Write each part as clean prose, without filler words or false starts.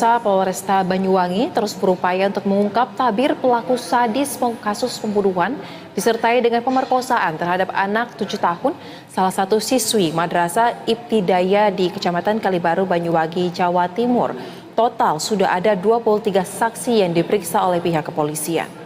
Polresta Banyuwangi terus berupaya untuk mengungkap tabir pelaku sadis kasus pembunuhan disertai dengan pemerkosaan terhadap anak 7 tahun, salah satu siswi Madrasah Ibtidaya di Kecamatan Kalibaru, Banyuwangi, Jawa Timur. Total sudah ada 23 saksi yang diperiksa oleh pihak kepolisian.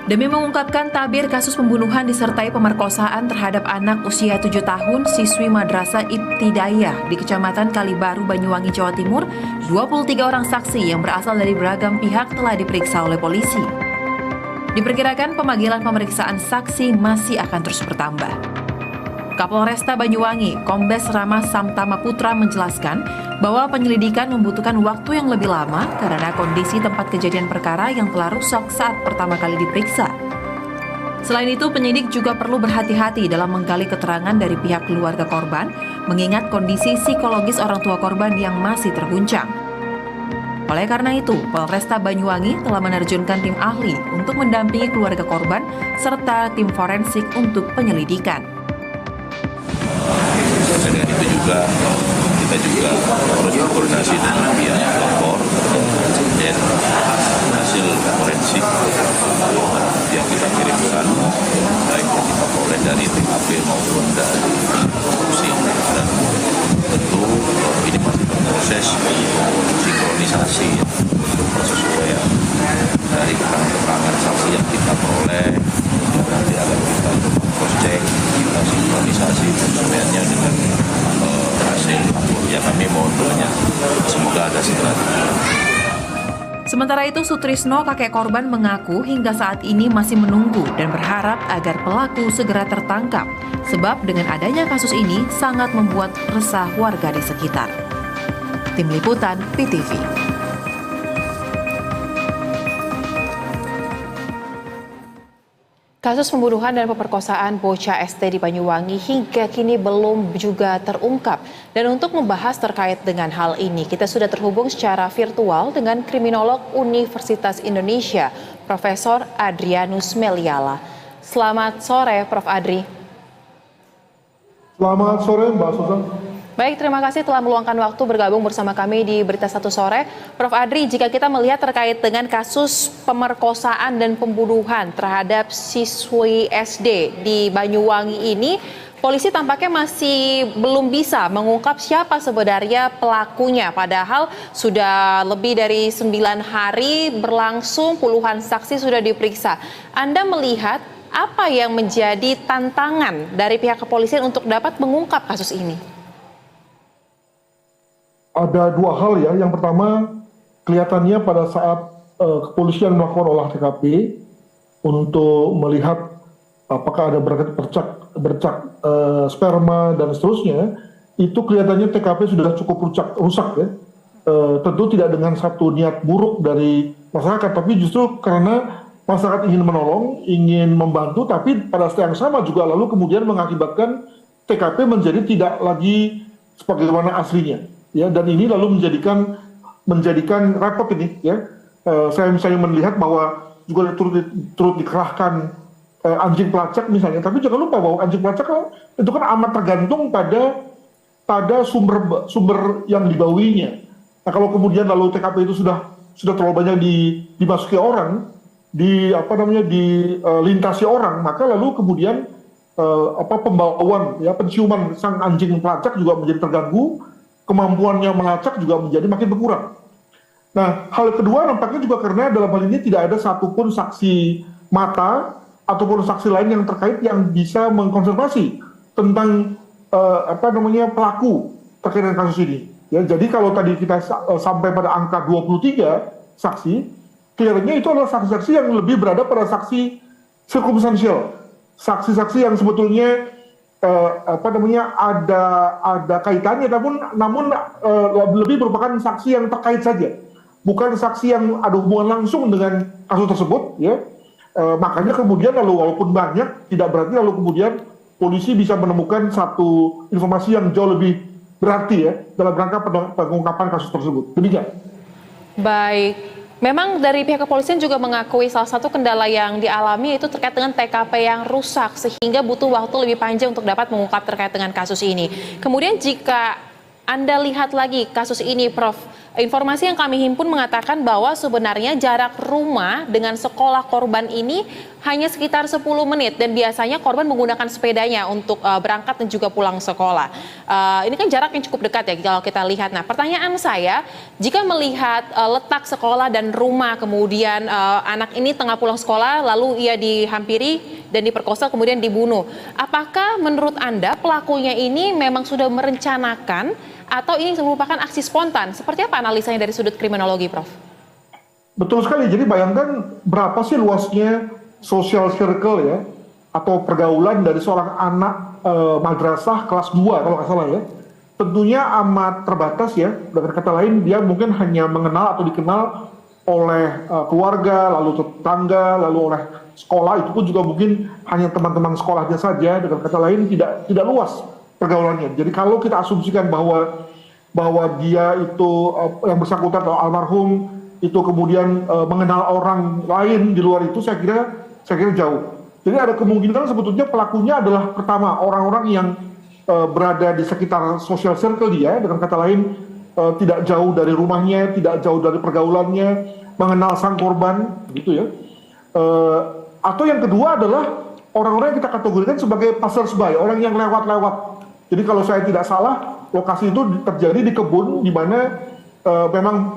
Demi mengungkapkan tabir kasus pembunuhan disertai pemerkosaan terhadap anak usia 7 tahun siswi Madrasah Ibtidayah di Kecamatan Kalibaru, Banyuwangi, Jawa Timur, 23 orang saksi yang berasal dari beragam pihak telah diperiksa oleh polisi. Diperkirakan pemanggilan pemeriksaan saksi masih akan terus bertambah. Kapolresta Banyuwangi, Kombes Rama Samtama Putra menjelaskan bahwa penyelidikan membutuhkan waktu yang lebih lama karena kondisi tempat kejadian perkara yang telah rusak saat pertama kali diperiksa. Selain itu, penyidik juga perlu berhati-hati dalam menggali keterangan dari pihak keluarga korban, mengingat kondisi psikologis orang tua korban yang masih terguncang. Oleh karena itu, Polresta Banyuwangi telah menerjunkan tim ahli untuk mendampingi keluarga korban serta tim forensik untuk penyelidikan. Dengan itu juga kita harus berkoordinasi dengan pihak pelapor dan hasil forensik yang kita kirimkan baik yang kita peroleh dari TKP maupun dari polisi, dan tentu ini masih berproses sinkronisasi untuk sesuai dari keterangan saksi yang kita peroleh. Nanti akan kita cross check, kita sinkronisasi sebenarnya dengan hasil lapor. Ya, kami mohon doanya semoga ada segera. Sementara itu, Sutrisno, kakek korban, mengaku hingga saat ini masih menunggu dan berharap agar pelaku segera tertangkap, sebab dengan adanya kasus ini sangat membuat resah warga di sekitar. Tim Liputan PTV. Kasus pembunuhan dan pemerkosaan bocah SD di Banyuwangi hingga kini belum juga terungkap. Dan untuk membahas terkait dengan hal ini, kita sudah terhubung secara virtual dengan kriminolog Universitas Indonesia, Profesor Adrianus Meliala. Selamat sore, Prof. Adri. Selamat sore, Mbak Susan. Baik, terima kasih telah meluangkan waktu bergabung bersama kami di Berita Satu Sore. Prof. Adri, jika kita melihat terkait dengan kasus pemerkosaan dan pembunuhan terhadap siswi SD di Banyuwangi ini, polisi tampaknya masih belum bisa mengungkap siapa sebenarnya pelakunya. Padahal sudah lebih dari 9 hari berlangsung, puluhan saksi sudah diperiksa. Anda melihat apa yang menjadi tantangan dari pihak kepolisian untuk dapat mengungkap kasus ini? Ada dua hal ya. Yang pertama, kelihatannya pada saat kepolisian melakukan olah TKP untuk melihat apakah ada bercak sperma dan seterusnya, itu kelihatannya TKP sudah cukup rusak ya. Tentu tidak dengan satu niat buruk dari masyarakat, tapi justru karena masyarakat ingin menolong, ingin membantu, tapi pada saat yang sama juga lalu kemudian mengakibatkan TKP menjadi tidak lagi sebagaimana aslinya. Ya, dan ini lalu menjadikan repot ini ya. Saya misalnya melihat bahwa juga turut dikerahkan anjing pelacak misalnya, tapi jangan lupa bahwa anjing pelacak itu kan amat tergantung pada sumber yang dibawinya. Nah, kalau kemudian lalu TKP itu sudah terlalu banyak dimasuki orang, dilintasi orang, maka lalu kemudian pembauan ya, penciuman sang anjing pelacak juga menjadi terganggu. Kemampuannya melacak juga menjadi makin berkurang. Nah, hal kedua nampaknya juga karena dalam hal ini tidak ada satupun saksi mata ataupun saksi lain yang terkait yang bisa mengkonfirmasi tentang pelaku terkait dengan kasus ini. Ya, jadi kalau tadi kita sampai pada angka 23 saksi, kelihatannya itu adalah saksi-saksi yang lebih berada pada saksi circumstantial, saksi-saksi yang sebetulnya ada kaitannya, namun lebih merupakan saksi yang terkait saja, bukan saksi yang ada hubungan langsung dengan kasus tersebut ya. Makanya kemudian lalu walaupun banyak, tidak berarti lalu kemudian polisi bisa menemukan satu informasi yang jauh lebih berarti ya dalam rangka pengungkapan kasus tersebut. Demikian. Baik, Memang dari pihak kepolisian juga mengakui salah satu kendala yang dialami itu terkait dengan TKP yang rusak sehingga butuh waktu lebih panjang untuk dapat mengungkap terkait dengan kasus ini. Kemudian jika Anda lihat lagi kasus ini, Prof, informasi yang kami himpun mengatakan bahwa sebenarnya jarak rumah dengan sekolah korban ini hanya sekitar 10 menit dan biasanya korban menggunakan sepedanya untuk berangkat dan juga pulang sekolah. Ini kan jarak yang cukup dekat ya kalau kita lihat. Nah, pertanyaan saya, jika melihat letak sekolah dan rumah, kemudian anak ini tengah pulang sekolah lalu ia dihampiri dan diperkosa kemudian dibunuh. Apakah menurut Anda pelakunya ini memang sudah merencanakan atau ini merupakan aksi spontan? Seperti apa analisanya dari sudut kriminologi, Prof? Betul sekali. Jadi bayangkan berapa sih luasnya social circle ya, atau pergaulan dari seorang anak madrasah kelas 2 kalau nggak salah ya. Tentunya amat terbatas ya. Dengan kata lain, dia mungkin hanya mengenal atau dikenal oleh keluarga, lalu tetangga, lalu oleh sekolah. Itu pun juga mungkin hanya teman-teman sekolahnya saja. Dengan kata lain, tidak luas pergaulannya. Jadi kalau kita asumsikan bahwa dia itu yang bersangkutan atau almarhum itu kemudian mengenal orang lain di luar itu, saya kira jauh. Jadi ada kemungkinan sebetulnya pelakunya adalah pertama orang-orang yang berada di sekitar social circle dia, dengan kata lain tidak jauh dari rumahnya, tidak jauh dari pergaulannya, mengenal sang korban, gitu ya. Atau yang kedua adalah orang-orang yang kita kategorikan sebagai passersby, orang yang lewat-lewat. Jadi kalau saya tidak salah, lokasi itu terjadi di kebun, di mana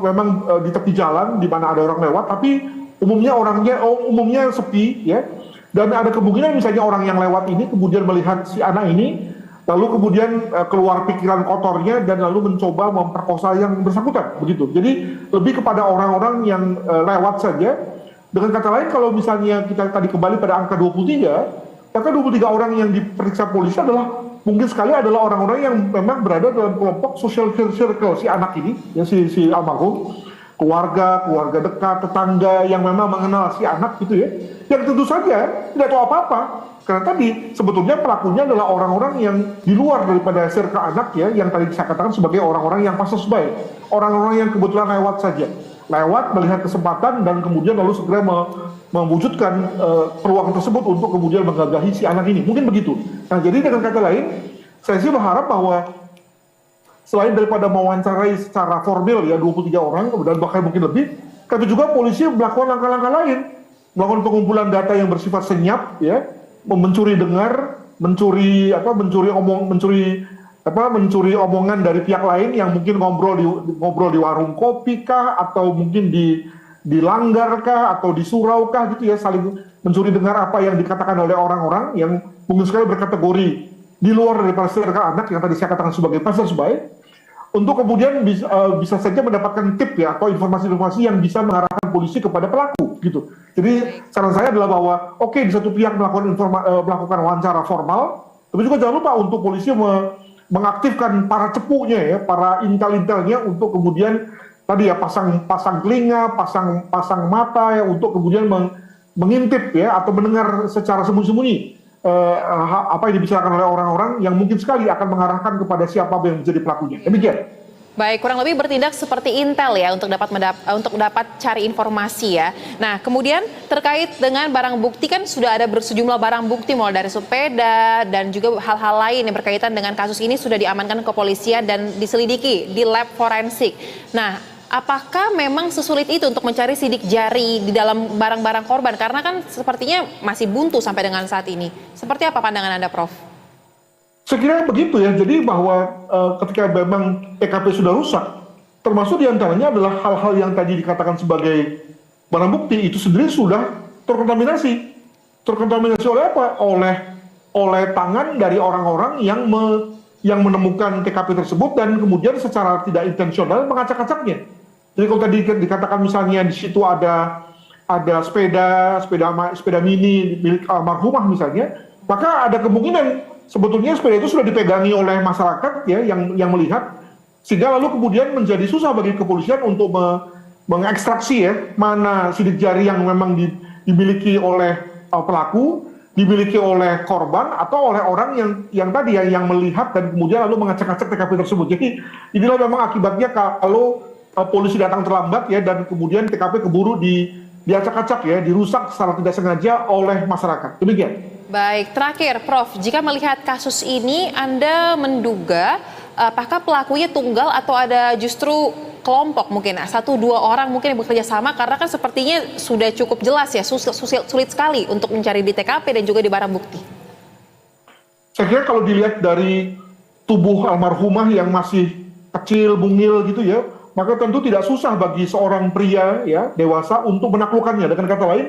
memang di tepi jalan, di mana ada orang lewat, tapi umumnya sepi, ya. Dan ada kemungkinan misalnya orang yang lewat ini kemudian melihat si anak ini, lalu kemudian keluar pikiran kotornya dan lalu mencoba memperkosa yang bersangkutan, begitu. Jadi lebih kepada orang-orang yang lewat saja. Dengan kata lain, kalau misalnya kita tadi kembali pada angka 23, maka 23 orang yang diperiksa polisi mungkin sekali adalah orang-orang yang memang berada dalam kelompok social circle si anak ini, ya, si almarhum, keluarga dekat, tetangga yang memang mengenal si anak gitu ya, yang tentu saja tidak tahu apa-apa, karena tadi sebetulnya pelakunya adalah orang-orang yang di luar daripada circle anak ya, yang tadi saya katakan sebagai orang-orang yang passersby, orang-orang yang kebetulan lewat saja, melihat kesempatan dan kemudian lalu segera mewujudkan peluang tersebut untuk kemudian menggagahi si anak ini. Mungkin begitu. Nah, jadi dengan kata lain, saya sih berharap bahwa selain daripada mewawancarai secara formal ya 23 orang, dan bahkan mungkin lebih, tapi juga polisi melakukan langkah-langkah lain, melakukan pengumpulan data yang bersifat senyap, ya, mencuri dengar, mencuri omongan dari pihak lain yang mungkin ngobrol di warung kopi kah, atau mungkin di langgar kah, atau di surau kah gitu ya, saling mencuri dengar apa yang dikatakan oleh orang-orang yang mungkin sekali berkategori di luar dari circle anak yang tadi saya katakan sebagai passersby, untuk kemudian bisa saja mendapatkan tip ya, atau informasi-informasi yang bisa mengarahkan polisi kepada pelaku gitu. Jadi saran saya adalah bahwa oke, di satu pihak melakukan wawancara formal, tapi juga jangan lupa untuk polisi mengaktifkan para cepunya ya, para intel-intelnya untuk kemudian tadi ya pasang telinga, pasang mata ya, untuk kemudian mengintip ya, atau mendengar secara sembunyi-sembunyi apa yang dibicarakan oleh orang-orang yang mungkin sekali akan mengarahkan kepada siapa yang menjadi pelakunya. Demikian. Baik, kurang lebih bertindak seperti intel ya untuk dapat cari informasi ya. Nah, kemudian terkait dengan barang bukti kan sudah ada sejumlah barang bukti mulai dari sepeda dan juga hal-hal lain yang berkaitan dengan kasus ini sudah diamankan ke kepolisian dan diselidiki di lab forensik. Nah, apakah memang sesulit itu untuk mencari sidik jari di dalam barang-barang korban? Karena kan sepertinya masih buntu sampai dengan saat ini. Seperti apa pandangan Anda, Prof? Saya kira begitu ya, jadi bahwa ketika memang TKP sudah rusak, termasuk diantaranya adalah hal-hal yang tadi dikatakan sebagai barang bukti itu sendiri sudah terkontaminasi. Terkontaminasi oleh apa? Oleh tangan dari orang-orang yang menemukan TKP tersebut dan kemudian secara tidak intensional mengacak-acaknya. Jadi kalau tadi dikatakan misalnya di situ ada sepeda mini milik almarhumah misalnya, maka ada kemungkinan sebetulnya sepeda itu sudah dipegangi oleh masyarakat ya yang melihat, sehingga lalu kemudian menjadi susah bagi kepolisian untuk mengekstraksi ya mana sidik jari yang memang dimiliki oleh pelaku, dimiliki oleh korban, atau oleh orang yang tadi yang melihat dan kemudian lalu mengacak-acak TKP tersebut. Jadi inilah memang akibatnya kalau polisi datang terlambat ya, dan kemudian TKP keburu diacak-acak ya, dirusak secara tidak sengaja oleh masyarakat. Demikian. Baik, terakhir Prof, jika melihat kasus ini Anda menduga apakah pelakunya tunggal atau ada justru kelompok mungkin, 1-2 orang mungkin yang bekerja sama, karena kan sepertinya sudah cukup jelas ya, sulit sekali untuk mencari di TKP dan juga di barang bukti. Saya kira kalau dilihat dari tubuh almarhumah yang masih kecil, mungil gitu ya, maka tentu tidak susah bagi seorang pria ya dewasa untuk menaklukkannya. Dengan kata lain,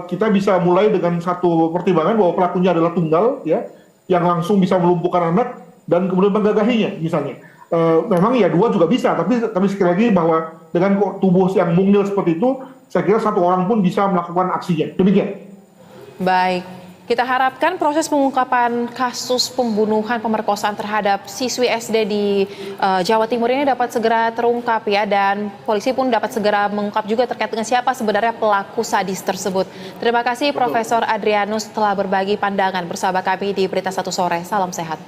kita bisa mulai dengan satu pertimbangan bahwa pelakunya adalah tunggal ya, yang langsung bisa melumpuhkan anak dan kemudian menggagahinya misalnya. Memang ya 2 juga bisa, tapi sekali lagi bahwa dengan tubuh yang mungil seperti itu, saya kira 1 orang pun bisa melakukan aksinya. Demikian. Baik, kita harapkan proses pengungkapan kasus pembunuhan pemerkosaan terhadap siswi SD di Jawa Timur ini dapat segera terungkap ya, dan polisi pun dapat segera mengungkap juga terkait dengan siapa sebenarnya pelaku sadis tersebut. Terima kasih Profesor Adrianus telah berbagi pandangan bersama kami di Berita 1 Sore. Salam sehat.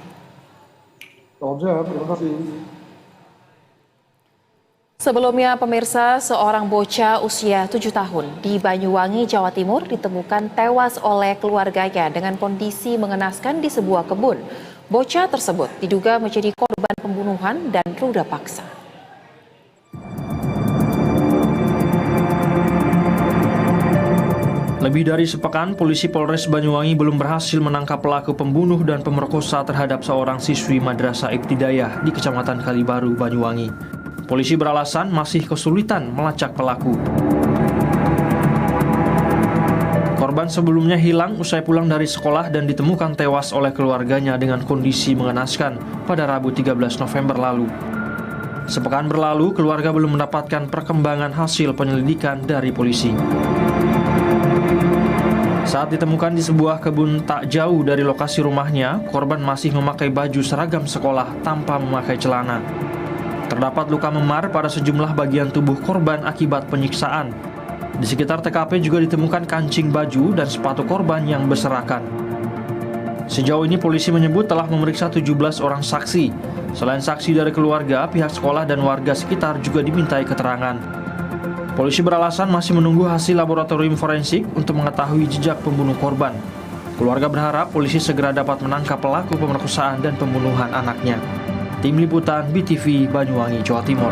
Salam sehat, terima kasih. Sebelumnya pemirsa, seorang bocah usia 7 tahun di Banyuwangi, Jawa Timur ditemukan tewas oleh keluarganya dengan kondisi mengenaskan di sebuah kebun. Bocah tersebut diduga menjadi korban pembunuhan dan ruda paksa. Lebih dari sepekan, polisi Polres Banyuwangi belum berhasil menangkap pelaku pembunuh dan pemerkosa terhadap seorang siswi Madrasah Ibtidaiyah di Kecamatan Kalibaru, Banyuwangi. Polisi beralasan masih kesulitan melacak pelaku. Korban sebelumnya hilang usai pulang dari sekolah dan ditemukan tewas oleh keluarganya dengan kondisi mengenaskan pada Rabu 13 November lalu. Sepekan berlalu, keluarga belum mendapatkan perkembangan hasil penyelidikan dari polisi. Saat ditemukan di sebuah kebun tak jauh dari lokasi rumahnya, korban masih memakai baju seragam sekolah tanpa memakai celana. Terdapat luka memar pada sejumlah bagian tubuh korban akibat penyiksaan. Di sekitar TKP juga ditemukan kancing baju dan sepatu korban yang berserakan. Sejauh ini polisi menyebut telah memeriksa 17 orang saksi. Selain saksi dari keluarga, pihak sekolah dan warga sekitar juga dimintai keterangan. Polisi beralasan masih menunggu hasil laboratorium forensik untuk mengetahui jejak pembunuh korban. Keluarga berharap polisi segera dapat menangkap pelaku pemerkosaan dan pembunuhan anaknya. Tim Liputan BTV Banyuwangi, Jawa Timur.